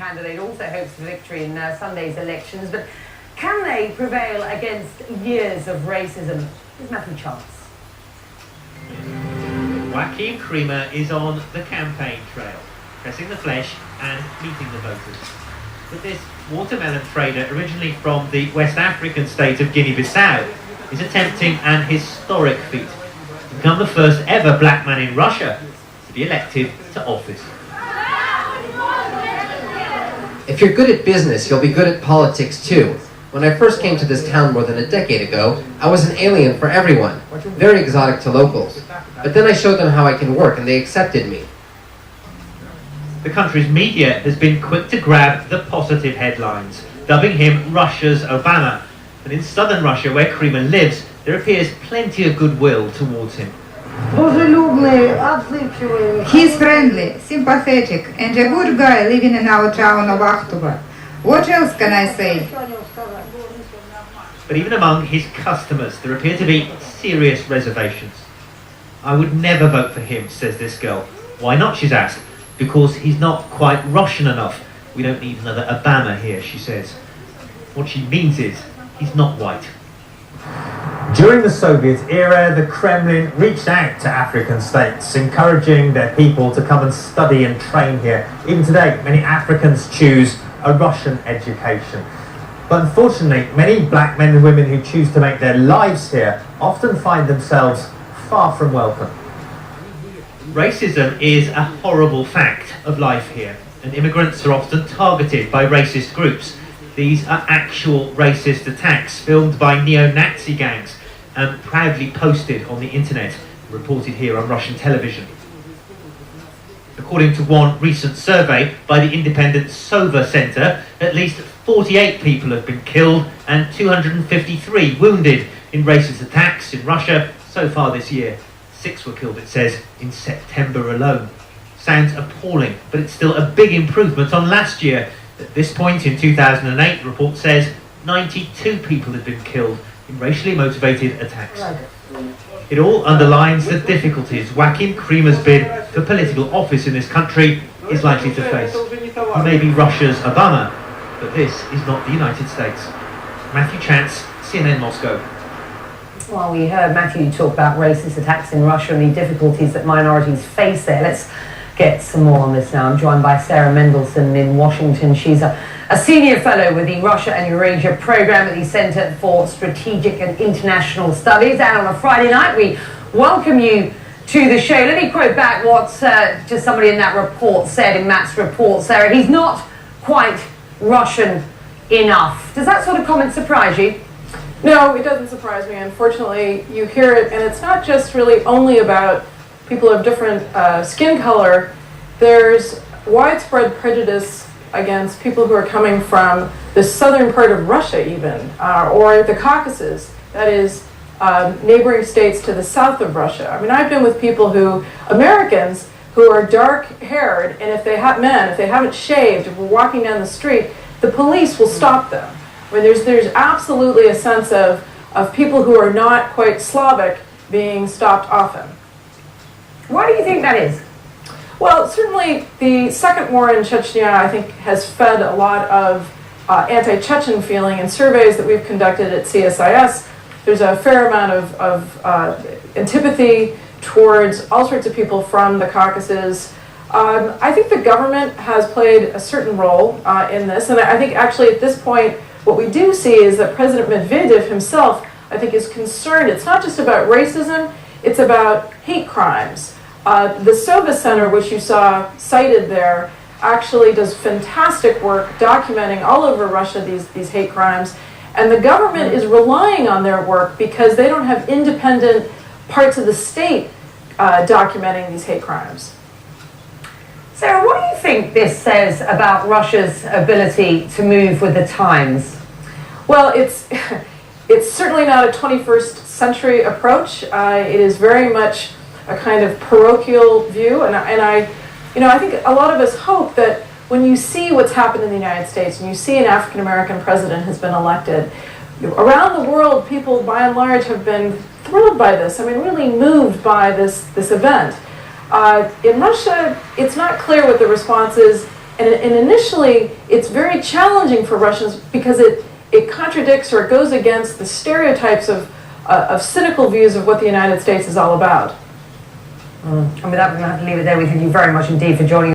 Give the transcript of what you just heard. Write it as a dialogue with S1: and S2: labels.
S1: candidate also hopes for victory in Sunday's elections, but can they prevail against years of racism? Here's Matthew Chance.
S2: Joachim Creamer is on the campaign trail, pressing the flesh and meeting the voters. But this watermelon trader, originally from the West African state of Guinea-Bissau, is attempting an historic feat to become the first ever black man in Russia to be elected to office.
S3: If you're good at business, you'll be good at politics too. When I first came to this town more than a decade ago, I was an alien for everyone, very exotic to locals. But then I showed them how I can work and they accepted me.
S2: The country's media has been quick to grab the positive headlines, dubbing him Russia's Obama. And in southern Russia, where Creamer lives, there appears plenty of goodwill towards him.
S4: He's friendly, sympathetic, and a good guy living in our town of Akhtuba. What else can I say?
S2: But even among his customers, there appear to be serious reservations. I would never vote for him, says this girl. Why not, she's asked. Because he's not quite Russian enough. We don't need another Obama here, she says. What she means is, he's not white.
S5: During the Soviet era, the Kremlin reached out to African states, encouraging their people to come and study and train here. Even today, many Africans choose a Russian education. But unfortunately, many black men and women who choose to make their lives here often find themselves far from welcome.
S2: Racism is a horrible fact of life here, and immigrants are often targeted by racist groups. These are actual racist attacks filmed by neo-Nazi gangs and proudly posted on the internet, reported here on Russian television. According to one recent survey by the independent Sova Center, at least 48 people have been killed and 253 wounded in racist attacks in Russia so far this year. 6 were killed, it says, in September alone. Sounds appalling, but it's still a big improvement on last year. At this point in 2008, the report says 92 people had been killed in racially motivated attacks. It all underlines the difficulties Joachim Creamer's bid for political office in this country is likely to face. He may be Russia's Obama, but this is not the United States. Matthew Chance, CNN Moscow.
S1: Well, we heard Matthew talk about racist attacks in Russia and the difficulties that minorities face there. Let's get some more on this now. I'm joined by Sarah Mendelsohn in Washington. She's a senior fellow with the Russia and Eurasia program at the Center for Strategic and International Studies. And on a Friday night, we welcome you to the show. Let me quote back what just somebody in that report said, in Matt's report, Sarah. He's not quite Russian enough. Does that sort of comment surprise you?
S6: No, it doesn't surprise me. Unfortunately, you hear it, and it's not just really only about people of different skin color. There's widespread prejudice against people who are coming from the southern part of Russia even, or the Caucasus, that is neighboring states to the south of Russia. I mean, I've been with people Americans who are dark-haired, and if they haven't shaved, if we're walking down the street, the police will stop them. I mean, there's absolutely a sense of people who are not quite Slavic being stopped often.
S1: Why do you think that is?
S6: Well, certainly the second war in Chechnya, I think, has fed a lot of anti-Chechen feeling. In surveys that we've conducted at CSIS, there's a fair amount of antipathy towards all sorts of people from the Caucasus. I think the government has played a certain role in this, and I think actually at this point, what we do see is that President Medvedev himself, I think, is concerned. It's not just about racism, it's about hate crimes. The Sova Center, which you saw cited there, actually does fantastic work documenting all over Russia these hate crimes. And the government is relying on their work because they don't have independent parts of the state documenting these hate crimes.
S1: Sarah, what do you think this says about Russia's ability to move with the times?
S6: Well, it's certainly not a 21st century approach. It is very much a kind of parochial view, and I think a lot of us hope that when you see what's happened in the United States and you see an African American president has been elected, around the world, people by and large have been thrilled by this. I mean, really moved by this event. In Russia, it's not clear what the response is. And initially, it's very challenging for Russians because it contradicts or it goes against the stereotypes of cynical views of what the United States is all about.
S1: And with that, we're going to have to leave it there. We thank you very much indeed for joining us.